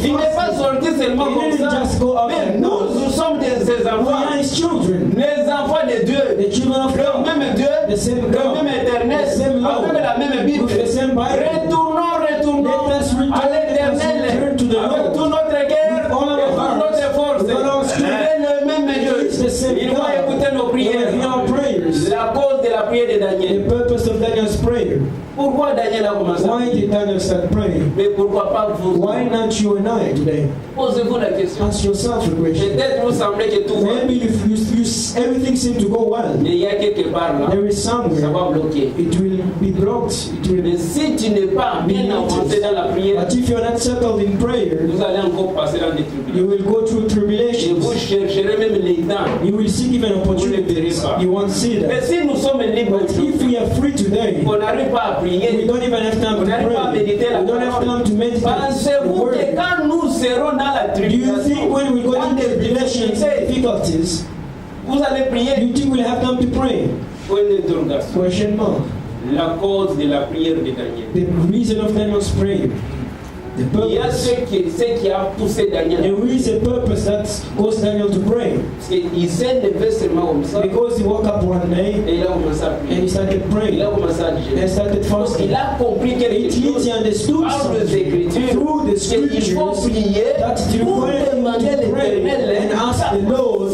Il n'est pas sorti seulement He comme didn't ça. just go out Mais and nous sommes ses We enfants. are his children, Les enfants de Dieu. the children of Le God, même Dieu, the same le God, même éternel, the same Lord, avec la même Bible. with the same Bible. Retournons Let us return, à l'éternel, let us return to the avec Lord. toute notre guerre, With all our et toute hearts, notre force. with all our strength. Il est le même Dieu. It's the same Il va God. écouter nos He will prières. hear our prayers. La cause de la prière de The Daniel. purpose of Daniel's prayer. Pourquoi Daniel a commencé à Why prier? did Daniel start praying? Mais pourquoi pas vous? Why not you and I today? Posez-vous la question. Ask yourself a question. Peut-être vous semblez que tout va. Maybe if everything seems to go well, Mais il y a quelque part là, there is ça somewhere va bloquer. it will be blocked. It will Mais si tu n'es pas bien avancé dans la prière, But if you're not settled in prayer, vous allez encore passer dans des you tribulations. will go through Et vous tribulations. chercherez même les temps. You will seek even opportunities. You won't see Mais that. si nous sommes libres, But if we are free today, on n'arrive pas à we prier, don't even have time on to n'arrive pas à pray. méditer la We don't have parole. time to meditate the Pensez-vous que word. quand nous serons dans la Do you think tribulation, when we go dans through des tribulations and difficultés, difficulties, vous allez do prier? you think we'll have time to pray? Point d'interrogation. Question mark. La cause de la prière de Daniel. The reason of Daniel's prayer. The Il y a purpose. ce qui a poussé Daniel. There is a purpose that caused Daniel to pray. Parce qu'il s'est levé seulement comme ça. Because he woke up one day Et il a commencé à and prier. he started Il praying a commencé à and jeûner. started Donc fasting. il a compris quelque It means chose he understood par les something Écritures through the qu'il faut scriptures prier that you pour pray demander to pray l'Éternel and ask the Lord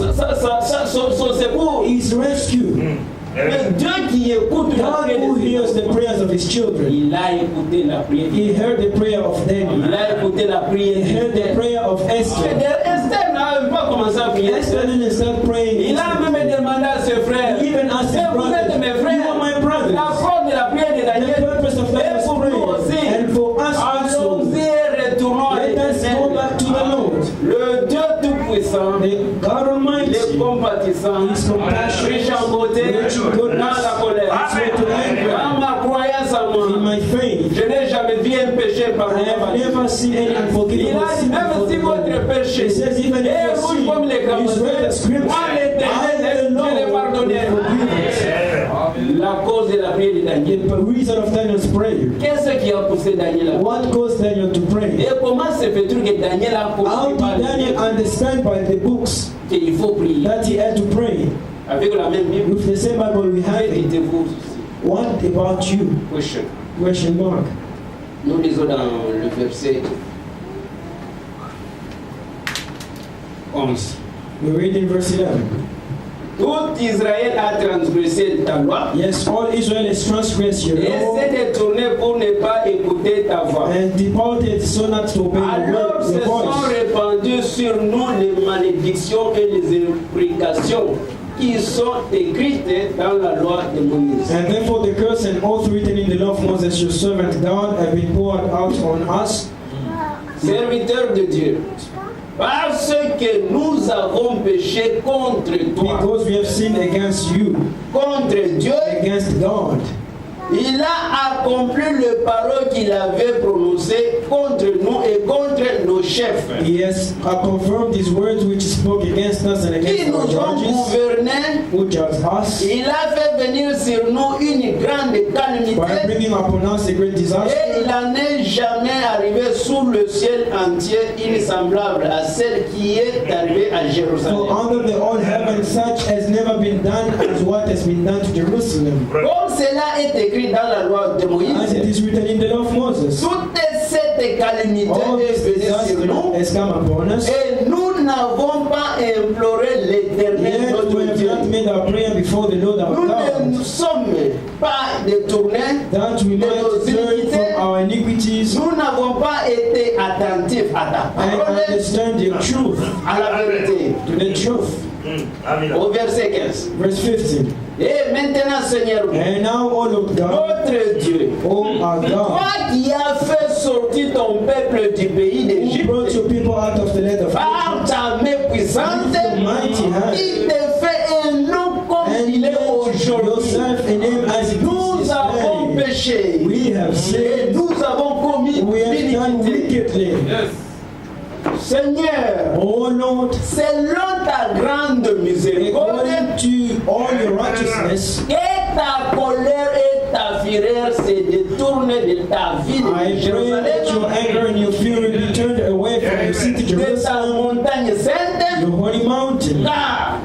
son secours. his rescue. Le Dieu qui écoute la God prière who de ses hears the enfants. prayers of his children. Il a écouté la prière. He heard the prayer of Il Daniel. a écouté la prière He heard the d'Esther. prayer of Esther. Esther n'a pas commencé à prier. Esther didn't start praying. Il a même demandé à ses frères. He even asked his Eh, vous êtes brothers, mes you frères. are my La brothers. force de la prière de The Daniel. purpose of Et Daniel's pour nous aussi. prayer, and for us also, Allons-y et retournons à let us go back to the Lord. Le Dieu Tout-Puissant, The God il est Almighty, compatissant, He is compassionate, riche en beauté, rich in goodness, dans la colère. slow to anger. Dans ma croyance en moi, In my faith, je n'ai jamais vu un péché par I have never seen any Il unforgivable a dit, sin même before si the votre Lord. péché He says, even if est your rouge sin comme les is red as cramoisins, moi crimson, I, l'Éternel, the je l'ai Lord, pardonné. will forgive it. La cause de la prière de Daniel. The reason of Daniel's prayer. Qu'est-ce qui a poussé Daniel à What caused Daniel to pray? Et comment se fait-il que Daniel a How compris par did Daniel understand by the books qu'il faut prier that he had to pray? avec la même Bible? With the same Bible we have it. Dites-vous aussi. What about you? Question. Question mark. Nous lisons dans le verset 11. We read in verse 11. Tout Israël a transgressé ta loi Yes, all Israel has transgressed your et law s'est détourné pour ne pas écouter ta voix. and departed so not to obey Alors se your sont voice. répandues sur nous les malédictions et les imprécations qui sont écrites dans la loi de Moïse. And therefore the curse and oath written in the law of Moses, your servant God, have been poured out on us, Serviteur de Dieu, parce que nous avons péché contre toi, because we have sinned against you, contre Dieu, against God. il a accompli le parole qu'il avait prononcé contre nous et contre nos chefs, He has confirmed his words which he spoke against us and qui against our nous ont judges, gouvernés. who judged us, Il a fait venir sur nous une grande by calamité bringing upon us a great et disaster. il n'en est jamais arrivé sous le ciel entier une semblable à celle qui est arrivée à For Jérusalem. under the whole heaven such has never been done as what has been done to Jerusalem, Comme cela est écrit dans la loi de as it Moïse, is written in the law of Moses. toute cette calamité All est this venue sur disaster nous has come upon us, et nous n'avons pas imploré l'Éternel yet we notre have Dieu. not made our prayer before the Lord our Nous ne God, nous sommes pas détournés, that we might turn from our iniquities nous n'avons pas été attentifs à ta and parole, understand the truth, à la vérité. to the truth. Au verset 15. Verse 15. Et maintenant, Seigneur, And now, O Lord God, notre Dieu, O our God, toi qui as fait sortir ton peuple du pays who d'Égypte brought your people out of the land of par Egypt, ta main puissante, il te fait un nom comme and il est made aujourd'hui. yourself a name as it Nous is avons today. péché We have et sinned, nous avons commis we have done l'iniquité. wickedly. Seigneur, O Lord, selon ta grande miséricorde, according to all your righteousness, que ta colère et ta fureur se détournent de ta ville de I pray that your Jérusalem, anger and your fury be turned away from your city de ta Jerusalem, montagne sainte, your holy mountain, car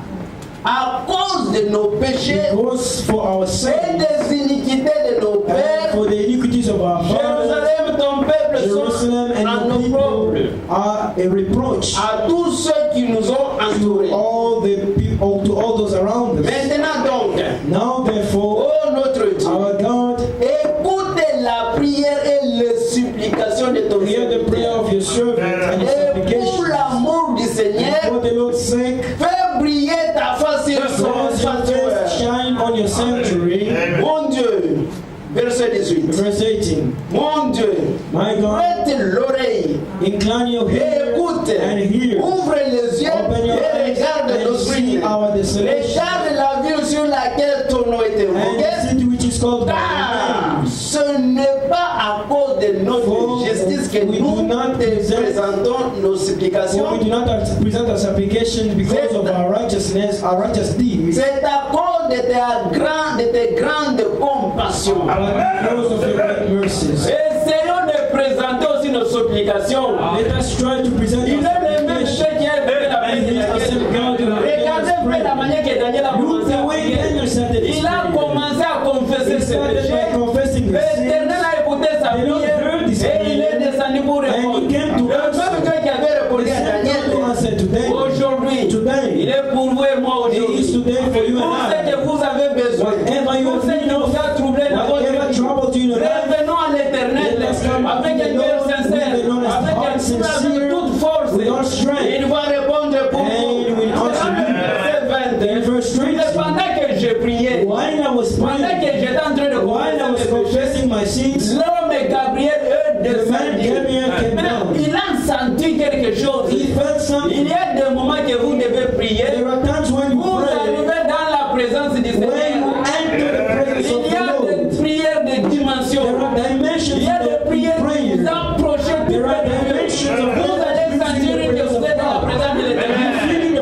à cause de nos péchés because for our et sins des iniquités de nos and pères, for the iniquities of our fathers, Jérusalem, ton peuple, Jerusalem sont and en your opprobre people are a reproach à tous ceux qui nous ont entourés. to all the people, to all those around us. Maintenant donc, Now therefore, ô notre Dieu, our God, écoute la prière et les supplications de ton hear the prayer serviteur. of your servant and his Et pour supplication. l'amour du Seigneur, For the Lord's sake, fais briller ta face sur son cause your face sanctuaire. shine on your sanctuary. Mon Dieu, verset 18. Verse 18. Mon Dieu, My God, prête l'oreille incline your et ear écoute. and hear. Ouvre les yeux Open your et eyes regarde and nos see ruines. our desolation. Regarde la ville sur laquelle ton nom est And invoqué. the city which is called by Car name. ce n'est pas à cause de notre For justice que we nous do not te present- présentons nos For supplications. we do not present our supplications because of our righteousness, our righteous deeds, C'est à cause de tes grandes compassions. but because of your great mercies. Essayons de présenter aussi une supplication. Let us try to present Il est le même our Dieu qui a fait la And he is the same God who Regardez un peu la manière que Daniel a Look commencé à the way prier. Daniel started his Il a prayer. commencé à confesser He ses started by péchés. confessing his sins. L'Éternel a écouté sa The Lord prière heard his et il est prayer. descendu pour répondre. And he came to Le us. même Dieu qui avait répondu The à same God who Daniel answered today. aujourd'hui, Today. il est pour vous et moi He is aujourd'hui. today for you Tout ce and que I. vous avez besoin, Whatever you tout ce have qui need vous of, a troublé dans votre whatever vie, troubled you in your life, revenons à l'Éternel let us come back avec to the un cœur Lord sincère, with an honest avec heart, un cœur avec sincere, toute force. with all strength. Il va répondre pour And vous. he will answer Dans le you. verset 20, In verse 20, pendant que je priais, while I was pendant que praying, j'étais en train de while I was confesser mes péchés, confessing my sins, l'homme Gabriel est the man descendu. Gabriel came Maintenant, down. il a senti quelque chose. He felt Il something. y a des moments que vous devez prier. There are times when you Vous pray, arrivez dans la présence du when you Seigneur. enter the presence of Il y the a Lord. des prières de dimension. There are dimensions Il y a des of prières qui prayer. vous approchez tout There are près de Dieu. dimensions of Vous allez sentir que vous êtes dans la présence de l'Éternel.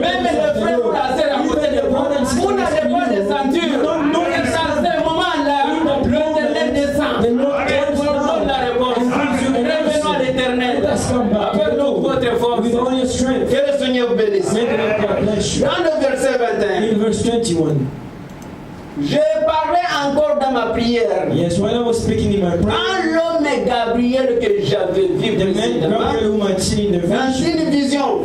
Même le frère ou la sœur à côté de vous, vous n'avez pas de ceinture. Et dans ce moment-là, l'Éternel descend. Et vous donne la réponse. Revenons à l'Éternel. Avec toute votre force. With all your strength. Que le Seigneur vous bénisse. May the Lord God bless you. Dans le verset 21, In verse 21. je parlais encore dans ma prière. Yes, while I was speaking in my prayer, Quand l'homme Gabriel que j'avais vu the man précédemment, Gabriel whom I'd seen in the dans vision, une vision,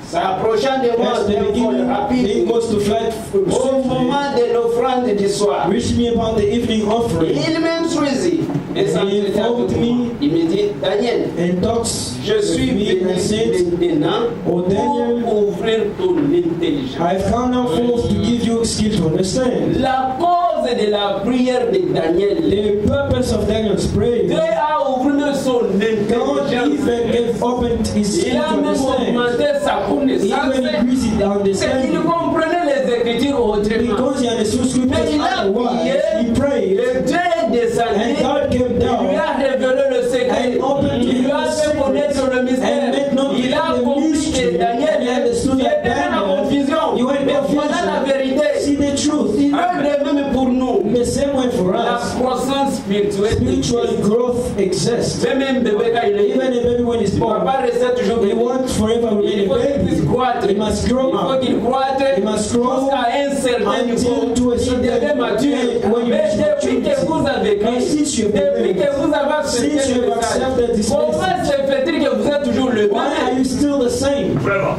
s'approchant de moi as the d'un vol beginning, rapide, he goes to flight au swiftly, moment de l'offrande du soir, reached me about the evening offering, il m'instruisit et s'entretient avec moi. Il me dit, Daniel, and talks je suis with me and said, venu maintenant Oh Daniel, pour ouvrir ton intelligence. I've come now forth to give you skill to understand. La cause de la prière de Daniel, The purpose of Daniel's Dieu prayer, a ouvert son God intelligence. even gave opened his Il skill a to même understand. augmenté sa He connaissance. even increased the Il understanding. comprenait les Écritures autrement. Because he understood scriptures Mais il a otherwise, he prié, prayed, et Dieu est descendu, and God came il lui down a révélé le secret, and opened il lui a the fait connaître le secret mystère, and made known il a the compris mystery, que Daniel and he understood il that était dans la Daniel, confusion, you were mais confused. voilà la vérité. See the truth. Il est de même pour nous. The same way for La us, croissance spirituelle, spiritual growth exists. même un bébé quand il est Even a baby when he's il ne va born, pas rester toujours he bébé. won't forever remain Il faut a qu'il puisse baby. croître. He must grow Il faut up qu'il croître He must grow jusqu'à un certain niveau. until to a Il certain devient mature. age when you Mais reach depuis que maturity. vous avez But Christ, since you have depuis believed, que vous avez accepté since you le have accepted this message, comment message, se fait-il que vous êtes toujours le why are même? you still the same? Vraiment.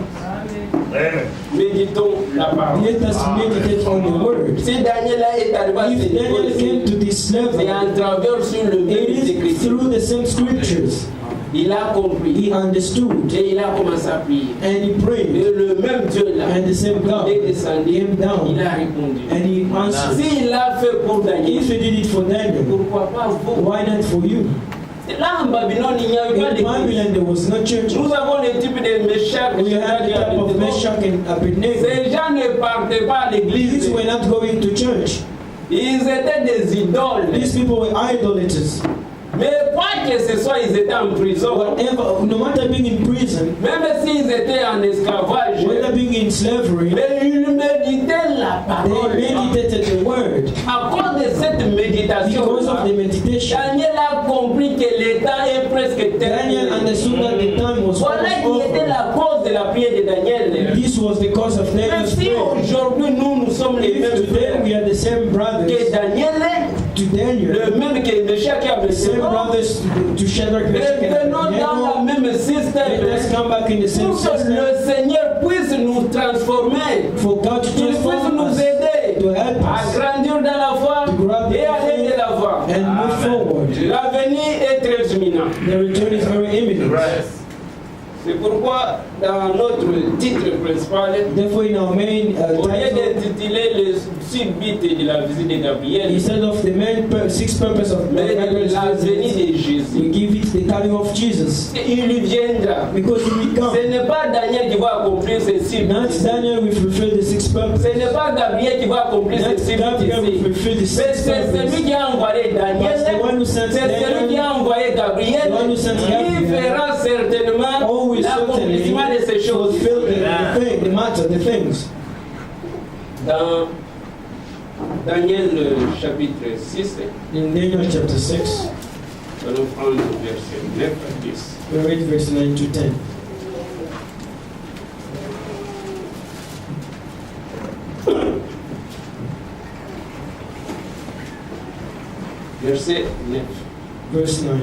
Amen. Méditons la parole. Let us meditate on the word. Si Daniel est arrivé à ce If niveau, Daniel came to this c'est level, en travers sur le même it is écrit. through the same scriptures. Il a compris He understood et il a commencé à prier. and he Et prayed, le même Dieu là, and the same God il est descendu, came down il a répondu. and he answered. S'il l'a fait pour Daniel, If he did it for Daniel, pourquoi pas vous? why not for you? Là en Babylone, il n'y avait pas In d'église. Babylon, there was no church. Nous avons le type de Meshach, We had the type of Meshach and Abednego. Ces gens ne partaient pas à l'église. These were not going to church. Ils étaient des idoles. These people were idolaters. Mais quoi que ce soit, ils étaient en prison. Whatever, no matter being in prison, Même s'ils étaient en esclavage. whether being in slavery, Mais ils méditaient la they parole. meditated the word. À cause de cette méditation, Because of the meditation, Daniel a compris que le temps est presque terminé. Daniel understood that the time was Voilà qui almost était over. la cause de la prière de Daniel. This was the cause of Mais Daniel's si prayer. aujourd'hui nous sommes les If mêmes today frères we are the same brothers que Daniel est, to Daniel, le même que Meshach et the same Abednego, brothers to Shadrach, Meshach, and revenons dans la Abednego, même let us système come back in the same pour que system le Seigneur puisse nous transformer, for God to qu'il puisse transform nous us, aider to help à us, grandir dans la foi to grow up et aller de l'avant. and move forward. L'avenir est très imminent. The return is very imminent. Right. C'est pourquoi dans notre titre principal, Therefore, in our main au lieu title, d'intituler le subit de la visite de Gabriel, instead of the main sixth purpose of mais Gabriel's la venue visit, de Jésus, we give it the coming of Jesus. il viendra. Because he will come. Ce n'est pas Daniel qui va accomplir ceci. Not Daniel will fulfill the sixth purpose. Ce n'est pas Gabriel qui va accomplir Not ceci. Gabriel will fulfill the Mais sixth c'est celui purpose. qui a envoyé Daniel, But the one who sent c'est celui qui Daniel, a envoyé Gabriel, the one who sent qui Gabriel, fera certainement all will certainly l'accomplissement de ces choses. fulfill the matter, the things. Dans Daniel chapitre 6, In Daniel chapter 6, allons prendre le verset 9 à 10. We read verse 9 to 10. Verset 9. Verse 9.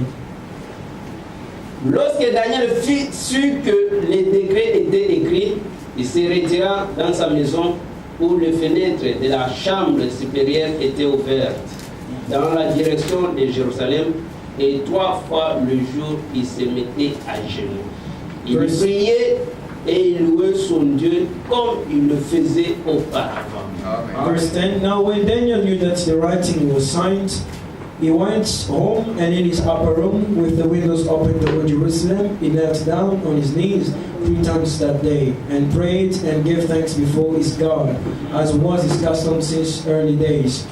Lorsque Daniel fut su que les décrets étaient écrits, il se retira dans sa maison où les fenêtres de la chambre supérieure étaient ouvertes dans la direction de Jérusalem, et 3 fois le jour il se mettait à genoux. Il priait et il louait son Dieu comme il le faisait auparavant. Verse 10. Now when Daniel knew that the writing was signed, he went home, and in his upper room, with the windows open toward Jerusalem, he knelt down on his knees 3 times that day, and prayed and gave thanks before his God, as was his custom since early days.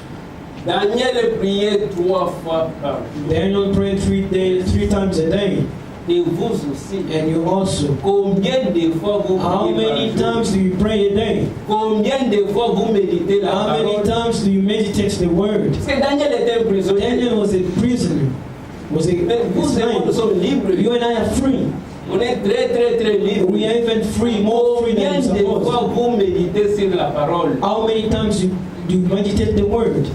Daniel priait 3 fois par jour. Daniel prayed 3 times a day, Et vous aussi. and you also. Combien de fois vous How priez many par jour? times do you pray a day? Combien de fois vous méditez la How many parole? times do you meditate the word? Parce que Daniel était un prisonnier. Daniel was a prisoner. Was a Mais vous et moi, nous slave. sommes libres. You and I are free. On est très libres. We are even free, more free Combien than de supposed. fois vous méditez sur la parole? How many times do you meditate the word?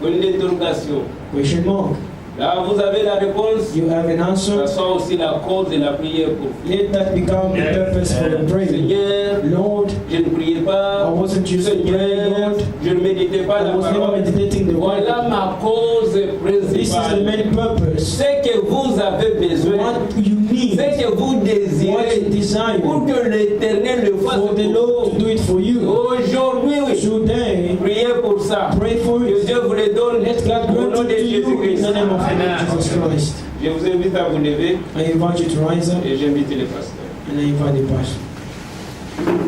Une interrogation. Question mark. Là, vous avez la réponse. You have an answer. Ça soit aussi la cause de la prière pour vous. Let that become the purpose for the prayer. Seigneur, Lord, je ne priais pas. I wasn't used to pray, Seigneur, Lord. je ne méditais pas I la was never parole. meditating the word. Voilà ma cause This is the principale. main purpose. Ce que vous avez besoin, What you need, ce que vous what you désirez, desire, pour que l'Éternel le fasse for the pour Lord to vous. do it for you. Aujourd'hui, Today, priez pour ça. pray for Que it. Dieu vous le donne Let God au nom grant de it to you in Jésus-Christ. the name of the Lord Jesus Christ. Je vous invite à vous lever I invite you to rise up, et j'invite les pasteurs. and I invite the pastor.